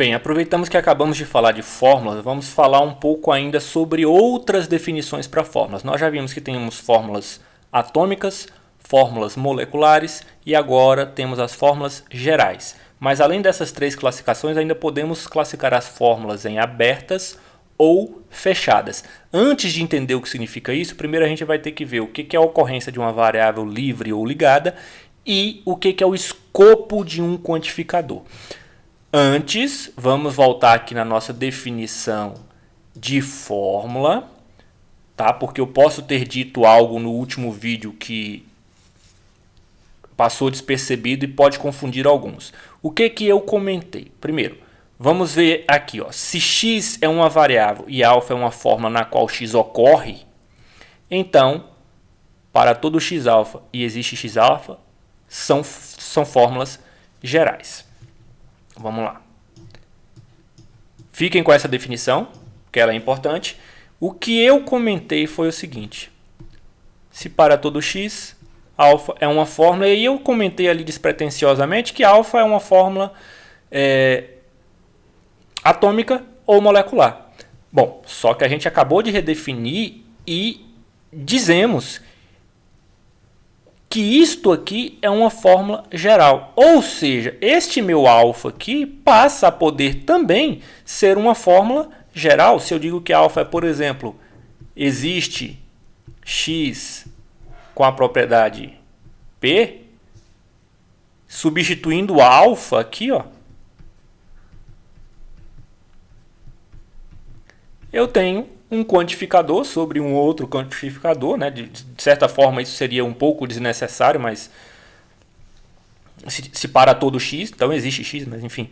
Bem, aproveitamos que acabamos de falar de fórmulas, vamos falar um pouco ainda sobre outras definições para fórmulas. Nós já vimos que temos fórmulas atômicas, fórmulas moleculares e agora temos as fórmulas gerais. Mas além dessas três classificações, ainda podemos classificar as fórmulas em abertas ou fechadas. Antes de entender o que significa isso, primeiro a gente vai ter que ver o que é a ocorrência de uma variável livre ou ligada e o que é o escopo de um quantificador. Antes, vamos voltar aqui na nossa definição de fórmula, tá? Porque eu posso ter dito algo no último vídeo que passou despercebido e pode confundir alguns. O que eu comentei? Primeiro, vamos ver aqui, ó. Se x é uma variável e alfa é uma fórmula na qual x ocorre, então, para todo x alfa e existe x alfa, são fórmulas gerais. Vamos lá. Fiquem com essa definição, que ela é importante. O que eu comentei foi o seguinte. Se para todo x, alfa é uma fórmula, e eu comentei ali despretensiosamente que alfa é uma fórmula atômica ou molecular. Bom, só que a gente acabou de redefinir e dizemos que isto aqui é uma fórmula geral. Ou seja, este meu alfa aqui passa a poder também ser uma fórmula geral. Se eu digo que alfa é, por exemplo, existe x com a propriedade P, substituindo alfa aqui, ó, eu tenho um quantificador sobre um outro quantificador, né? De certa forma isso seria um pouco desnecessário, mas se para todo x, então existe x, mas enfim,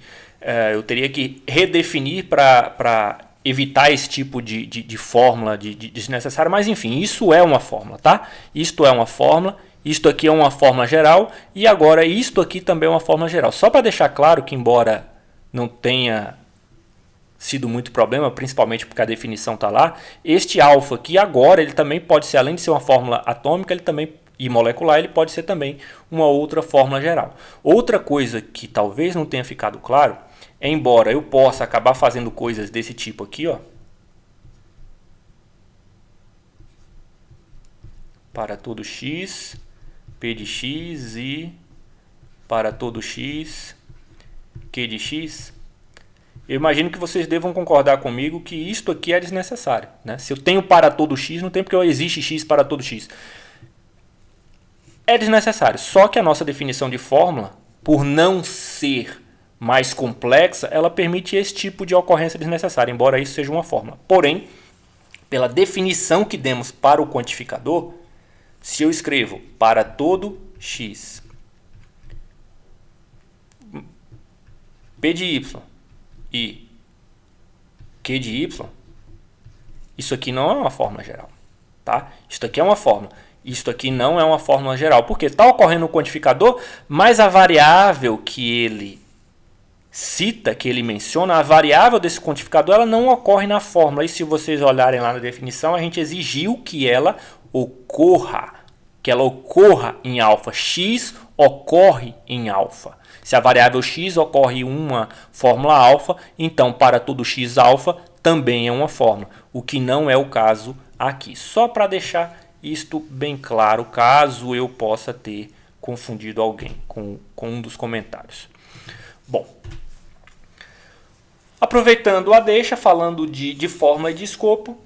eu teria que redefinir para evitar esse tipo de fórmula de desnecessário, mas enfim, isso é uma fórmula, tá? Isto é uma fórmula, isto aqui é uma fórmula geral e agora isto aqui também é uma fórmula geral. Só para deixar claro que embora não tenha sido muito problema, principalmente porque a definição está lá, este alfa aqui agora ele também pode ser, além de ser uma fórmula atômica, ele também e molecular, ele pode ser também uma outra fórmula geral. Outra coisa que talvez não tenha ficado claro, embora eu possa acabar fazendo coisas desse tipo aqui, ó, para todo x, p de x e para todo x, q de x. Eu imagino que vocês devam concordar comigo que isto aqui é desnecessário, né? Se eu tenho para todo x, não tem porque existe x para todo x. É desnecessário. Só que a nossa definição de fórmula, por não ser mais complexa, ela permite esse tipo de ocorrência desnecessária, embora isso seja uma fórmula. Porém, pela definição que demos para o quantificador, se eu escrevo para todo x, p de y, e q de y, isso aqui não é uma fórmula geral, tá? Isso aqui é uma fórmula, isso aqui não é uma fórmula geral, porque está ocorrendo no quantificador, mas a variável que ele cita, que ele menciona, a variável desse quantificador, ela não ocorre na fórmula. E se vocês olharem lá na definição, a gente exigiu que ela ocorra em alfa. X ocorre em alfa. Se a variável x ocorre uma fórmula alfa, então para todo x alfa também é uma fórmula, o que não é o caso aqui. Só para deixar isto bem claro, caso eu possa ter confundido alguém com um dos comentários. Bom, aproveitando a deixa, falando de fórmula e de escopo,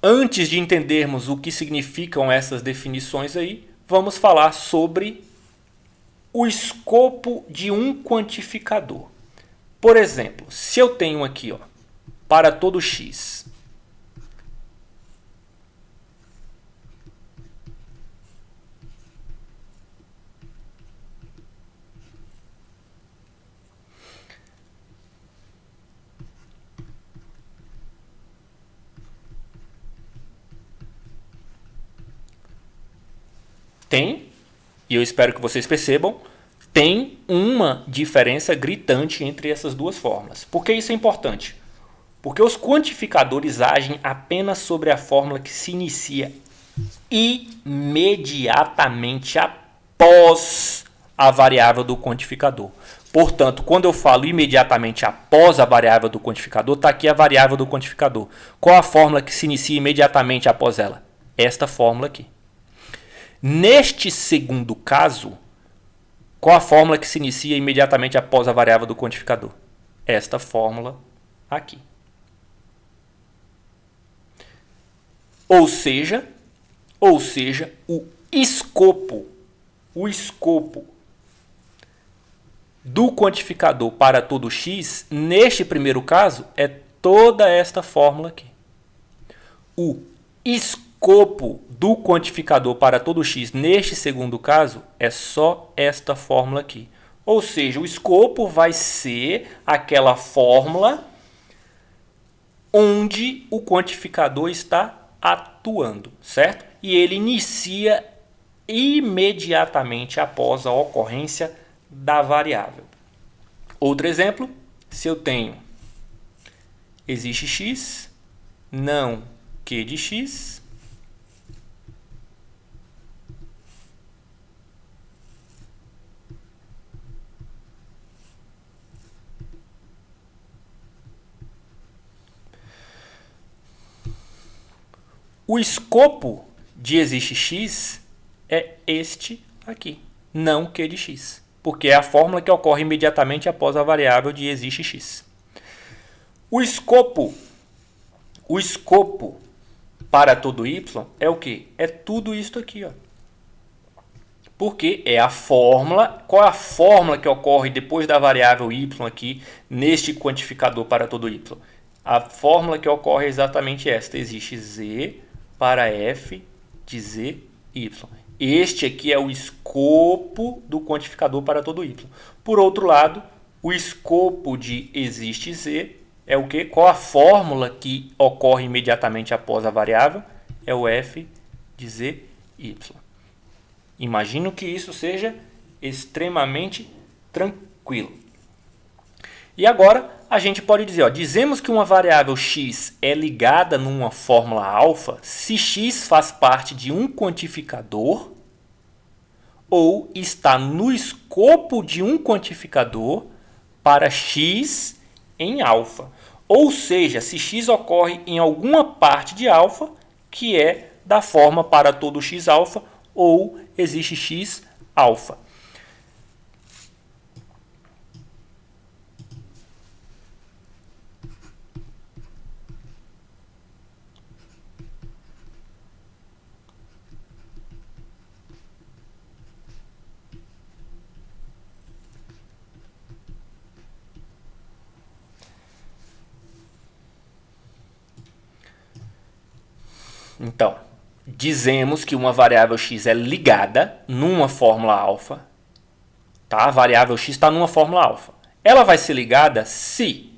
antes de entendermos o que significam essas definições aí, vamos falar sobre o escopo de um quantificador. Por exemplo, se eu tenho aqui, ó, para todo x, tem, e eu espero que vocês percebam, tem uma diferença gritante entre essas duas fórmulas. Por que isso é importante? Porque os quantificadores agem apenas sobre a fórmula que se inicia imediatamente após a variável do quantificador. Portanto, quando eu falo imediatamente após a variável do quantificador, está aqui a variável do quantificador. Qual a fórmula que se inicia imediatamente após ela? Esta fórmula aqui. Neste segundo caso, qual a fórmula que se inicia imediatamente após a variável do quantificador? Esta fórmula aqui. Ou seja, o escopo do quantificador para todo x, neste primeiro caso, é toda esta fórmula aqui. O escopo do quantificador para todo x, neste segundo caso, é só esta fórmula aqui. Ou seja, o escopo vai ser aquela fórmula onde o quantificador está atuando, certo? E ele inicia imediatamente após a ocorrência da variável. Outro exemplo, se eu tenho existe x, não q de x, o escopo de existe x é este aqui, não q de x, porque é a fórmula que ocorre imediatamente após a variável de existe x. O escopo para todo y é o quê? É tudo isso aqui, ó. Porque é a fórmula. Qual é a fórmula que ocorre depois da variável y aqui neste quantificador para todo y? A fórmula que ocorre é exatamente esta. Existe z para f de z y. Este aqui é o escopo do quantificador para todo y. Por outro lado, o escopo de existe z é o quê? Qual a fórmula que ocorre imediatamente após a variável? É o f de z y. Imagino que isso seja extremamente tranquilo. E agora a gente pode dizer, ó, dizemos que uma variável x é ligada numa fórmula alfa se x faz parte de um quantificador ou está no escopo de um quantificador para x em alfa. Ou seja, se x ocorre em alguma parte de alfa, que é da forma para todo x alfa, ou existe x alfa. Então, dizemos que uma variável x é ligada numa fórmula alfa. Tá? A variável x está numa fórmula alfa. Ela vai ser ligada se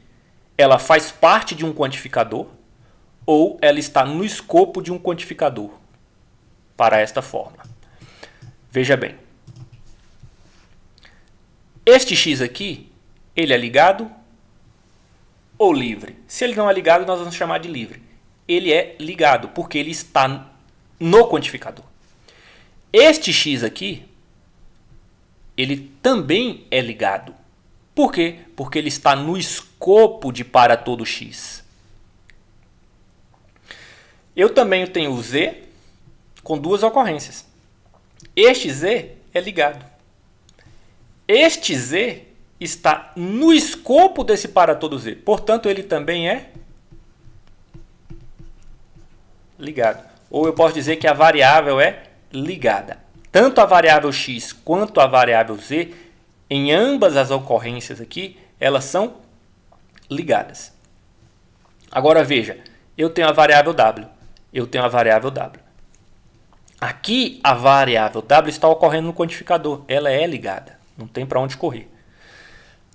ela faz parte de um quantificador ou ela está no escopo de um quantificador para esta fórmula. Veja bem. Este x aqui, ele é ligado ou livre? Se ele não é ligado, nós vamos chamar de livre. Ele é ligado, porque ele está no quantificador. Este x aqui, ele também é ligado. Por quê? Porque ele está no escopo de para todo x. Eu também tenho o z com duas ocorrências. Este z é ligado. Este z está no escopo desse para todo z. Portanto, ele também é ligado. Ou eu posso dizer que a variável é ligada. Tanto a variável x quanto a variável z, em ambas as ocorrências aqui, elas são ligadas. Agora veja, eu tenho a variável w. Eu tenho a variável w. Aqui a variável w está ocorrendo no quantificador. Ela é ligada. Não tem para onde correr.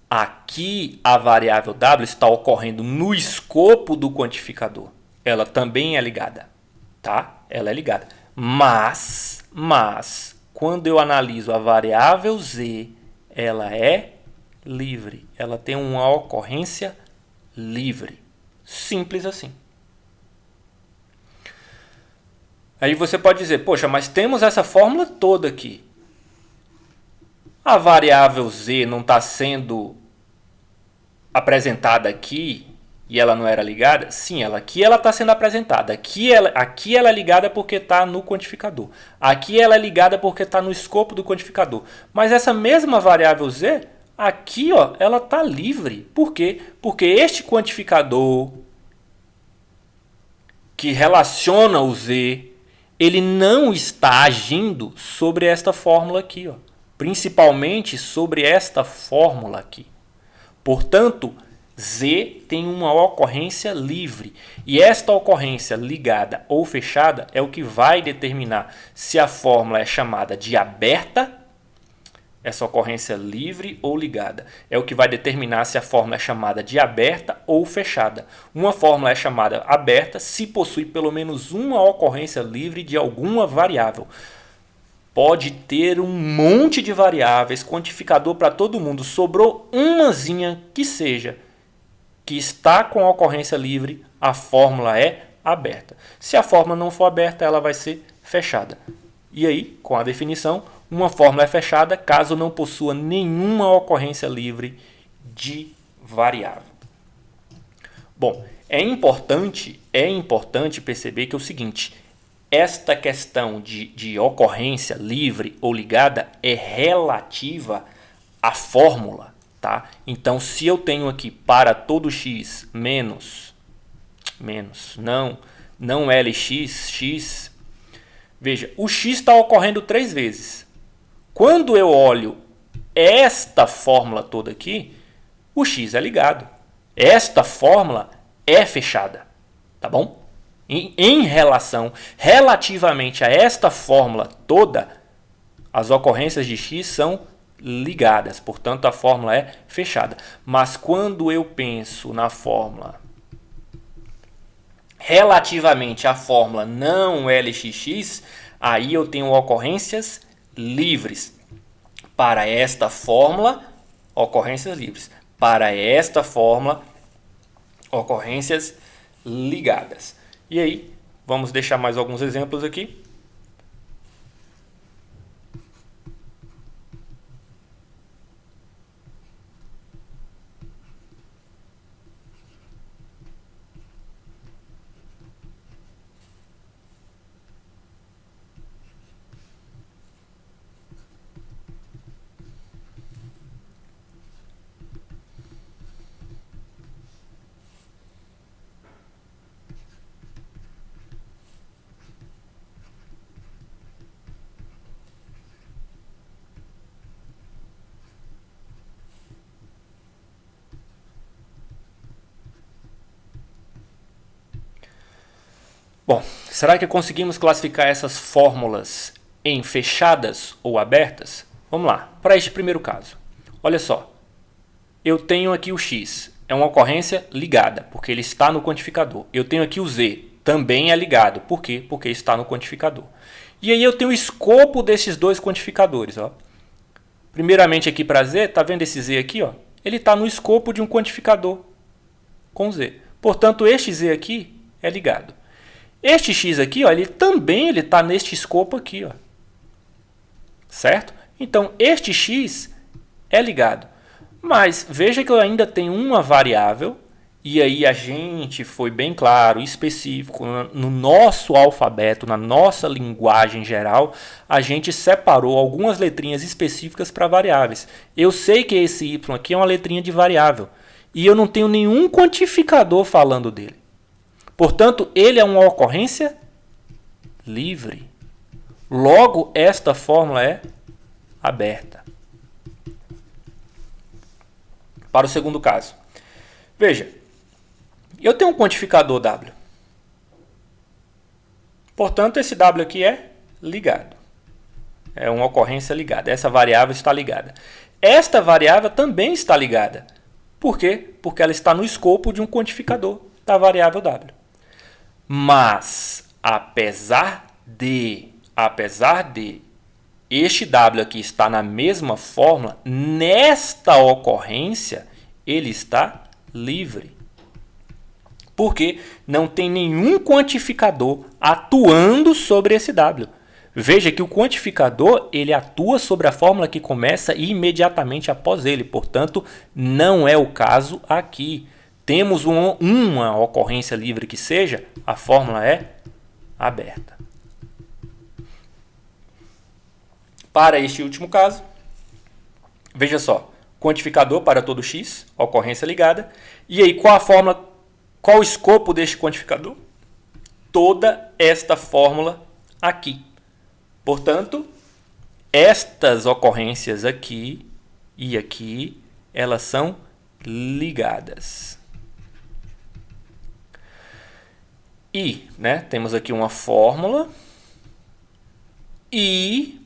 Aqui a variável w está ocorrendo no escopo do quantificador. Ela também é ligada. Tá? Ela é ligada. Mas, quando eu analiso a variável z, ela é livre. Ela tem uma ocorrência livre. Simples assim. Aí você pode dizer, poxa, mas temos essa fórmula toda aqui. A variável z não está sendo apresentada aqui e ela não era ligada? Sim, aqui ela está sendo apresentada. Aqui ela é ligada porque está no quantificador. Aqui ela é ligada porque está no escopo do quantificador. Mas essa mesma variável z, aqui ó, ela está livre. Por quê? Porque este quantificador que relaciona o z, ele não está agindo sobre esta fórmula aqui, ó. Principalmente sobre esta fórmula aqui. Portanto, z tem uma ocorrência livre. E esta ocorrência ligada ou fechada é o que vai determinar se a fórmula é chamada de aberta, essa ocorrência livre ou ligada. É o que vai determinar se a fórmula é chamada de aberta ou fechada. Uma fórmula é chamada aberta se possui pelo menos uma ocorrência livre de alguma variável. Pode ter um monte de variáveis, quantificador para todo mundo. Sobrou umazinha que seja, que está com a ocorrência livre, a fórmula é aberta. Se a fórmula não for aberta, ela vai ser fechada. E aí, com a definição, uma fórmula é fechada caso não possua nenhuma ocorrência livre de variável. Bom, é importante perceber que é o seguinte: esta questão de ocorrência livre ou ligada é relativa à fórmula, tá? Então, se eu tenho aqui para todo x não Lx, x, veja, o x está ocorrendo 3 vezes. Quando eu olho esta fórmula toda aqui, o x é ligado. Esta fórmula é fechada, tá bom? Relativamente a esta fórmula toda, as ocorrências de x são ligadas, portanto a fórmula é fechada. Mas quando eu penso na fórmula relativamente à fórmula não Lxx, aí eu tenho ocorrências livres. Para esta fórmula, ocorrências livres. Para esta fórmula, ocorrências ligadas. E aí, vamos deixar mais alguns exemplos aqui. Bom, será que conseguimos classificar essas fórmulas em fechadas ou abertas? Vamos lá, para este primeiro caso. Olha só, eu tenho aqui o x, é uma ocorrência ligada, porque ele está no quantificador. Eu tenho aqui o z, também é ligado. Por quê? Porque está no quantificador. E aí eu tenho o escopo desses dois quantificadores. Ó. Primeiramente aqui para z, está vendo esse z aqui? Ó? Ele está no escopo de um quantificador com z. Portanto, este z aqui é ligado. Este x aqui, ó, ele também está neste escopo aqui, ó. Certo? Então, este x é ligado. Mas veja que eu ainda tenho uma variável, e aí a gente foi bem claro, específico, no nosso alfabeto, na nossa linguagem geral, a gente separou algumas letrinhas específicas para variáveis. Eu sei que esse y aqui é uma letrinha de variável, e eu não tenho nenhum quantificador falando dele. Portanto, ele é uma ocorrência livre. Logo, esta fórmula é aberta. Para o segundo caso. Veja, eu tenho um quantificador W. Portanto, esse W aqui é ligado. É uma ocorrência ligada. Essa variável está ligada. Esta variável também está ligada. Por quê? Porque ela está no escopo de um quantificador da variável W. Mas, apesar de este W aqui estar na mesma fórmula, nesta ocorrência, ele está livre. Porque não tem nenhum quantificador atuando sobre esse W. Veja que o quantificador ele atua sobre a fórmula que começa imediatamente após ele, portanto, não é o caso aqui. Temos uma ocorrência livre que seja, a fórmula é aberta. Para este último caso, veja só, quantificador para todo x, ocorrência ligada. E aí, qual a fórmula, qual o escopo deste quantificador? Toda esta fórmula aqui. Portanto, estas ocorrências aqui e aqui, elas são ligadas. E, temos aqui uma fórmula e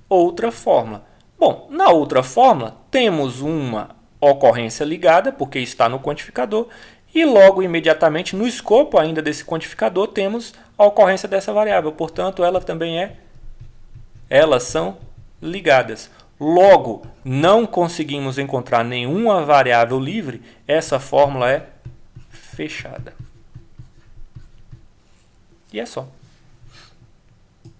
outra fórmula. Bom, na outra fórmula, temos uma ocorrência ligada, porque está no quantificador, e logo, imediatamente, no escopo ainda desse quantificador, temos a ocorrência dessa variável. Portanto, elas são ligadas. Logo, não conseguimos encontrar nenhuma variável livre, essa fórmula é fechada. E é só.